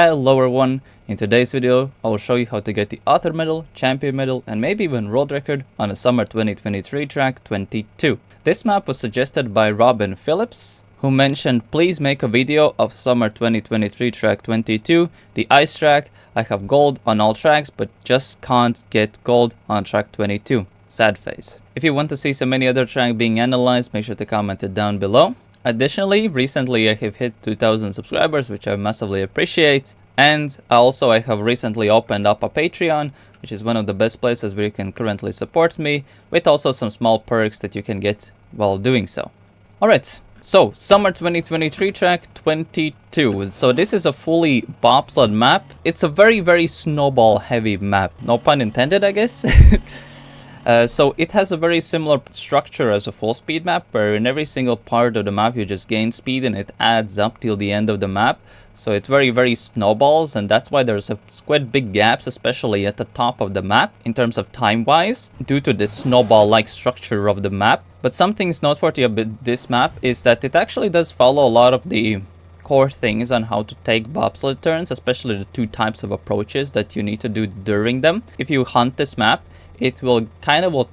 Hello everyone, in today's video I will show you how to get the author medal, champion medal and maybe even world record on a summer 2023 track 22. This map was suggested by Robin Phillips, who mentioned please make a video of summer 2023 track 22, the ice track. I have gold on all tracks but just can't get gold on track 22. Sad face. If you want to see so many other tracks being analyzed, make sure to comment it down below. Additionally, recently I have hit 2,000 subscribers, which I massively appreciate. And I have recently opened up a Patreon, which is one of the best places where you can currently support me, with also some small perks that you can get while doing so. Alright, so summer 2023 track 22. So this is a fully bobsled map. It's a very snowball heavy map. No pun intended, I guess. So it has a very similar structure as a full speed map, where in every single part of the map you just gain speed and it adds up till the end of the map. So it's very snowballs, and that's why there's quite big gaps, especially at the top of the map in terms of time wise, due to this snowball like structure of the map. But something noteworthy about this map is that it actually does follow a lot of the core things on how to take bobsled turns, especially the two types of approaches that you need to do during them. If you hunt this map, it will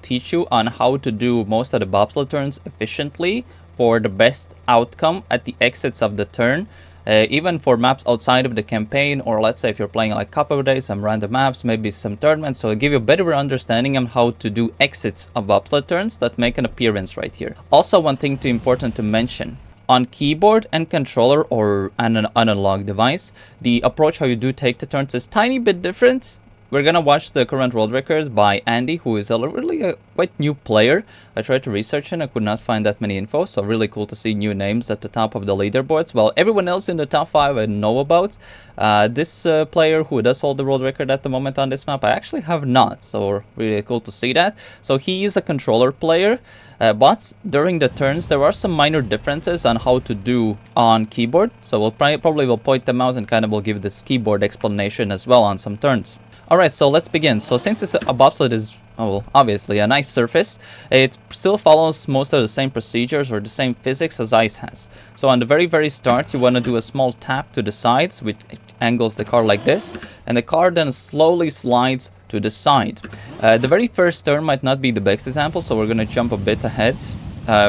teach you on how to do most of the bobsled turns efficiently for the best outcome at the exits of the turn. Even for maps outside of the campaign, or let's say if you're playing like a couple of days, some random maps, maybe some tournaments, so it'll give you a better understanding on how to do exits of bobsled turns that make an appearance right here. Also, one thing important to mention, on keyboard and controller or an analog device, the approach how you do take the turns is tiny bit different. We're gonna watch the current world record by Andy, who is really a quite new player. I tried to research him, I could not find that many info, so really cool to see new names at the top of the leaderboards. Well, everyone else in the top 5 I know about. This player who does hold the world record at the moment on this map, I actually have not, so really cool to see that. So he is a controller player, but during the turns there are some minor differences on how to do on keyboard. So we'll probably will point them out and will give this keyboard explanation as well on some turns. Alright, so let's begin. So since it's a bobsled is, obviously a nice surface, it still follows most of the same procedures or the same physics as ice has. So on the very start, you want to do a small tap to the sides, which angles the car like this, and the car then slowly slides to the side. The very first turn might not be the best example, so we're going to jump a bit ahead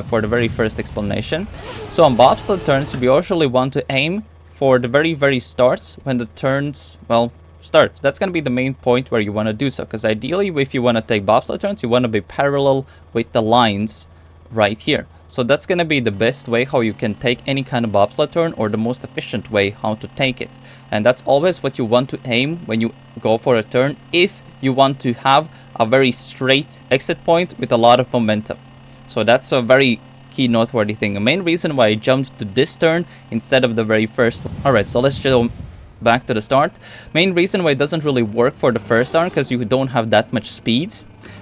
for the very first explanation. So on bobsled turns, we usually want to aim for the very starts when the turns, start. That's going to be the main point where you want to do so, because ideally if you want to take bobsled turns, you want to be parallel with the lines right here. So that's going to be the best way how you can take any kind of bobsled turn, or the most efficient way how to take it. And that's always what you want to aim when you go for a turn, if you want to have a very straight exit point with a lot of momentum. So that's a very key noteworthy thing. The main reason why I jumped to this turn instead of the very first one. Alright, so let's jump back to the start. Main reason why it doesn't really work for the first turn, because you don't have that much speed,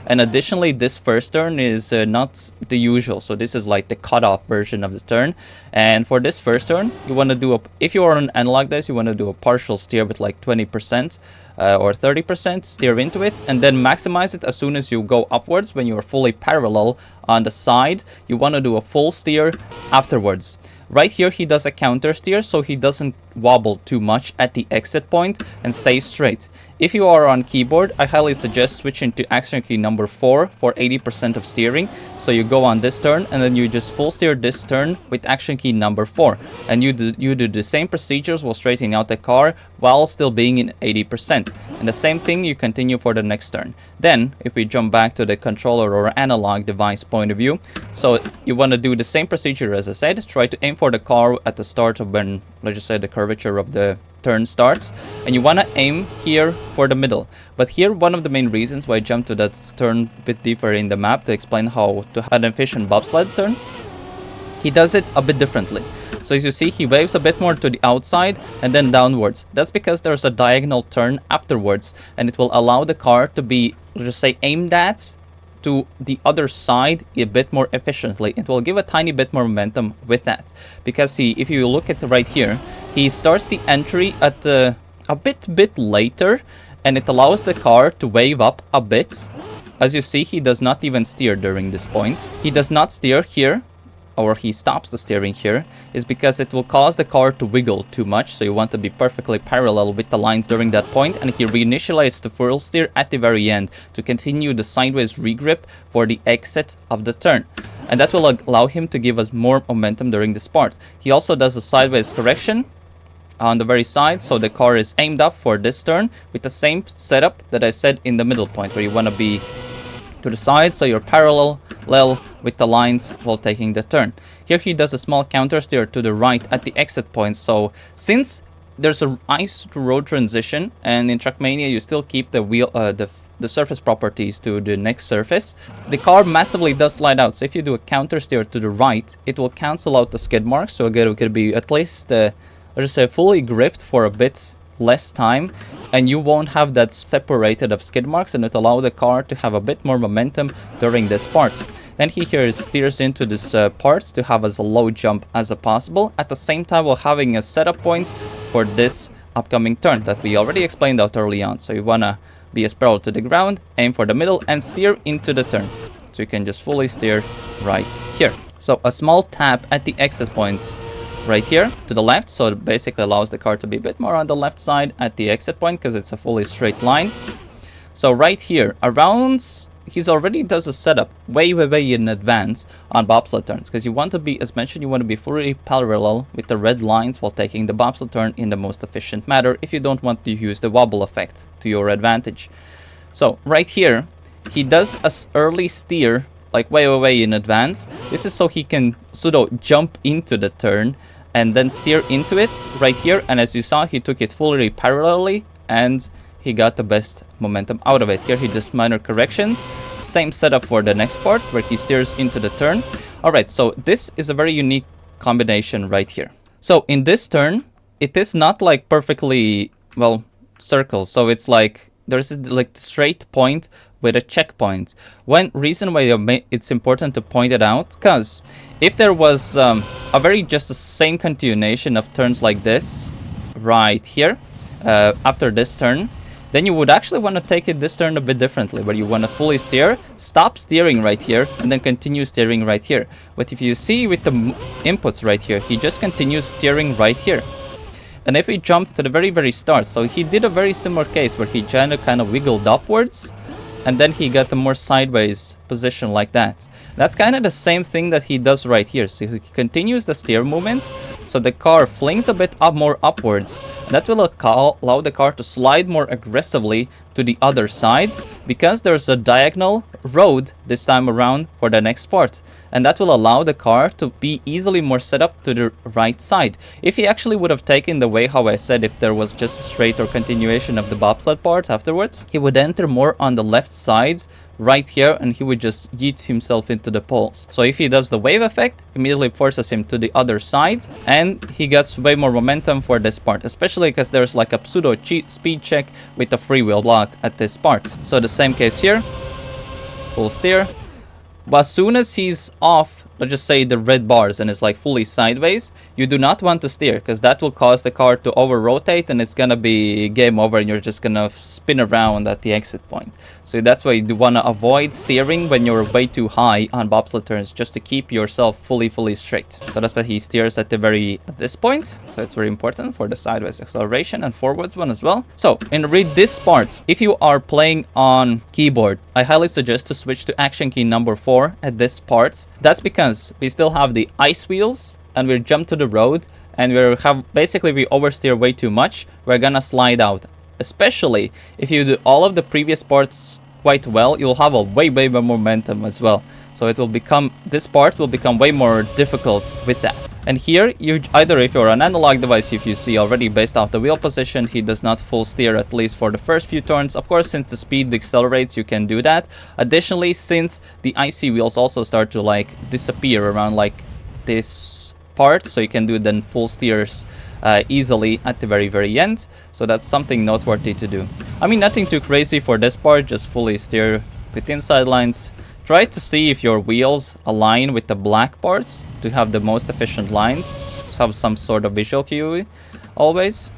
and additionally this first turn is not the usual, so this is like the cutoff version of the turn. And for this first turn you want to do if you are on analog dice, you want to do a partial steer with like 20% or 30% steer into it, and then maximize it as soon as you go upwards. When you are fully parallel on the side, you want to do a full steer afterwards. Right here he does a counter steer, so he doesn't wobble too much at the exit point and stays straight. If you are on keyboard, I highly suggest switching to action key number 4 for 80% of steering. So you go on this turn and then you just full steer this turn with action key number 4, and you do the same procedures while straightening out the car while still being in 80%, and the same thing you continue for the next turn. Then if we jump back to the controller or analog device point of view, so you want to do the same procedure as I said. Try to aim for the car at the start of when, let's just say, the curvature of the turn starts, and you want to aim here for the middle. But here one of the main reasons why I jumped to that turn a bit deeper in the map to explain how to have an efficient bobsled turn, he does it a bit differently. So as you see, he waves a bit more to the outside and then downwards. That's because there's a diagonal turn afterwards, and it will allow the car to be, let's just say, aimed at to the other side a bit more efficiently. It will give a tiny bit more momentum with that, because if you look at right here, he starts the entry at a bit later, and it allows the car to wave up a bit. As you see, he does not even steer during this point. He does not steer here or he stops the steering here, is because it will cause the car to wiggle too much. So you want to be perfectly parallel with the lines during that point, and he reinitializes the full steer at the very end to continue the sideways regrip for the exit of the turn. And that will allow him to give us more momentum during this part. He also does a sideways correction on the very side, so the car is aimed up for this turn with the same setup that I said in the middle point, where you want to be to the side, so you're parallel with the lines while taking the turn. Here he does a small counter steer to the right at the exit point. So since there's a ice to road transition, and in Trackmania you still keep the wheel the surface properties to the next surface, the car massively does slide out. So if you do a counter steer to the right, it will cancel out the skid marks. So again, it could be at least let's just say fully gripped for a bit less time, and you won't have that separated of skid marks, and it allow the car to have a bit more momentum during this part. Then he here steers into this part to have as a low jump as possible, at the same time while having a setup point for this upcoming turn that we already explained out early on. So you want to be as parallel to the ground, aim for the middle, and steer into the turn. So you can just fully steer right here. So a small tap at the exit points right here to the left, so it basically allows the car to be a bit more on the left side at the exit point because it's a fully straight line. So right here around, he's already does a setup way in advance on bobsled turns, because you want to be, as mentioned, you want to be fully parallel with the red lines while taking the bobsled turn in the most efficient manner if you don't want to use the wobble effect to your advantage. So right here he does a early steer, like way in advance. This is so he can pseudo jump into the turn and then steer into it right here. And as you saw, he took it fully parallelly and he got the best momentum out of it. Here he does minor corrections. Same setup for the next parts where he steers into the turn. Alright, so this is a very unique combination right here. So in this turn, it is not like perfectly, well, circle. So it's like, there's like straight point with a checkpoint. One reason why it's important to point it out, because if there was a very just the same continuation of turns like this right here after this turn, then you would actually want to take it this turn a bit differently, where you want to fully steer, stop steering right here, and then continue steering right here. But if you see with the inputs right here, he just continues steering right here. And if we jump to the very start, so he did a very similar case where he kind of wiggled upwards, and then he got a more sideways position like that. That's kind of the same thing that he does right here. So he continues the steer movement, so the car flings a bit more upwards. That will allow the car to slide more aggressively to the other side, because there's a diagonal road this time around for the next part. And that will allow the car to be easily more set up to the right side. If he actually would have taken the way how I said, if there was just a straight or continuation of the bobsled part afterwards, he would enter more on the left side right here, and he would just yeet himself into the poles. So if he does the wave effect, immediately forces him to the other side, and he gets way more momentum for this part, especially because there's like a pseudo speed check with the freewheel block at this part. So the same case here, full steer. But as soon as he's off, let's just say the red bars, and it's like fully sideways, you do not want to steer, because that will cause the car to over rotate, and it's gonna be game over, and you're just gonna spin around at the exit point. So that's why you do want to avoid steering when you're way too high on bobsled turns, just to keep yourself fully straight. So that's why he steers at this point. So it's very important for the sideways acceleration and forwards one as well. So in this part, if you are playing on keyboard, I highly suggest to switch to action key number 4 at this part. That's because we still have the ice wheels, and we jump to the road, and we oversteer way too much. We're gonna slide out. Especially if you do all of the previous parts quite well, you'll have a way more momentum as well. So it will become, this part will become way more difficult with that. And here, you either, if you're an analog device, if you see already based off the wheel position, he does not full steer, at least for the first few turns. Of course, since the speed accelerates, you can do that. Additionally, since the icy wheels also start to like disappear around like this part, so you can do then full steers easily at the very end. So that's something noteworthy to do. I mean, nothing too crazy for this part, just fully steer with inside lines. Try to see if your wheels align with the black parts to have the most efficient lines, to have some sort of visual cue always.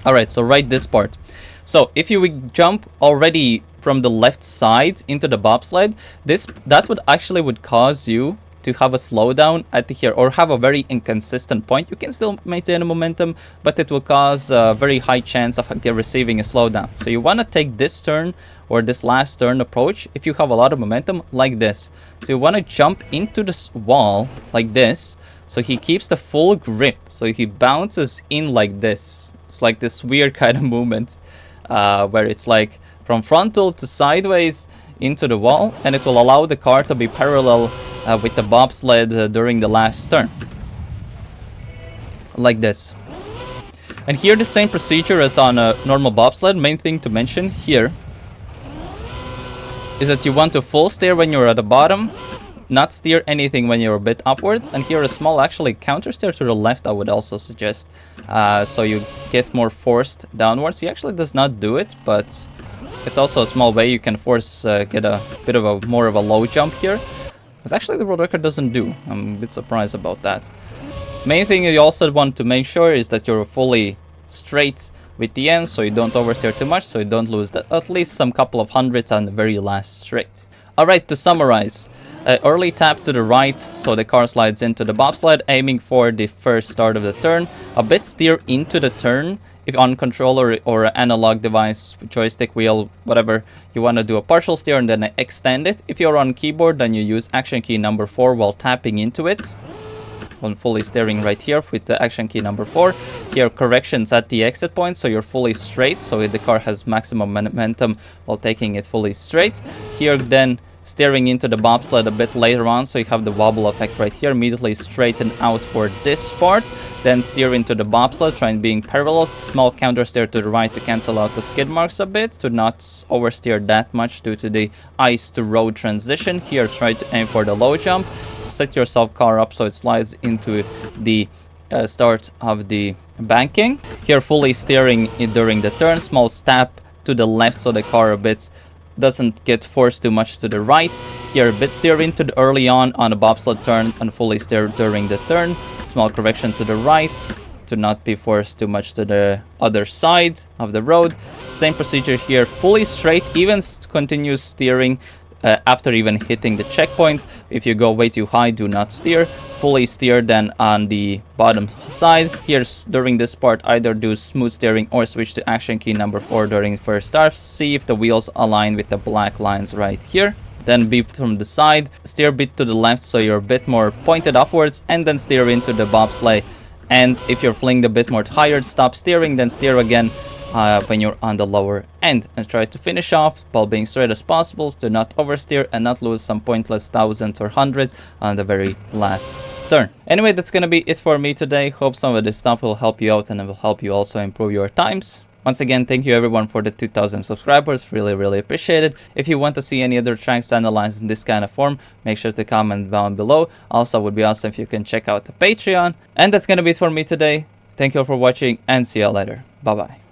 Alright, so right this part. So if you would jump already from the left side into the bobsled, that would cause you to have a slowdown at here, or have a very inconsistent point. You can still maintain a momentum, but it will cause a very high chance of receiving a slowdown. So you want to take this turn or this last turn approach if you have a lot of momentum like this. So you want to jump into this wall like this, so he keeps the full grip, so he bounces in like this. It's like this weird kind of movement where it's like from frontal to sideways into the wall, and it will allow the car to be parallel with the bobsled during the last turn. Like this. And here the same procedure as on a normal bobsled. Main thing to mention here is that you want to full steer when you're at the bottom, not steer anything when you're a bit upwards. And here a small actually counter steer to the left I would also suggest, so you get more forced downwards. He actually does not do it, but it's also a small way you can force get a bit of a more of a low jump here. But actually the world record doesn't do. I'm a bit surprised about that. Main thing you also want to make sure is that you're fully straight with the end, so you don't oversteer too much, so you don't lose at least some couple of hundreds on the very last straight. Alright, to summarize, early tap to the right, so the car slides into the bobsled, aiming for the first start of the turn. A bit steer into the turn. If on controller or analog device, joystick, wheel, whatever, you want to do a partial steer and then extend it. If you're on keyboard, then you use action key number 4 while tapping into it. On fully steering right here with the action key number 4. Here corrections at the exit point, so you're fully straight, so the car has maximum momentum while taking it fully straight. Here then steering into the bobsled a bit later on, so you have the wobble effect right here. Immediately straighten out for this part, then steer into the bobsled, trying being parallel. Small counter steer to the right to cancel out the skid marks a bit, to not oversteer that much due to the ice to road transition. Here try to aim for the low jump. Set yourself car up so it slides into the start of the banking. Here fully steering it during the turn. Small step to the left so the car a bit doesn't get forced too much to the right. Here a bit steer into the early on a bobsled turn and fully steer during the turn. Small correction to the right to not be forced too much to the other side of the road. Same procedure here, fully straight, even continue steering after even hitting the checkpoint. If you go way too high, do not steer. Fully steer then on the bottom side. Here during this part, either do smooth steering or switch to action key number 4 during first start. See if the wheels align with the black lines right here. Then be from the side, steer a bit to the left so you're a bit more pointed upwards, and then steer into the bobsleigh. And if you're fling a bit more higher, stop steering, then steer again when you're on the lower end, and try to finish off while being straight as possible to not oversteer and not lose some pointless thousands or hundreds on the very last turn. Anyway, that's gonna be it for me today. Hope some of this stuff will help you out and it will help you also improve your times. Once again, thank you everyone for the 2,000 subscribers. Really appreciate it. If you want to see any other tracks analyzed in this kind of form, make sure to comment down below. Also, it would be awesome if you can check out the Patreon. And that's gonna be it for me today. Thank you all for watching and see you all later. Bye bye.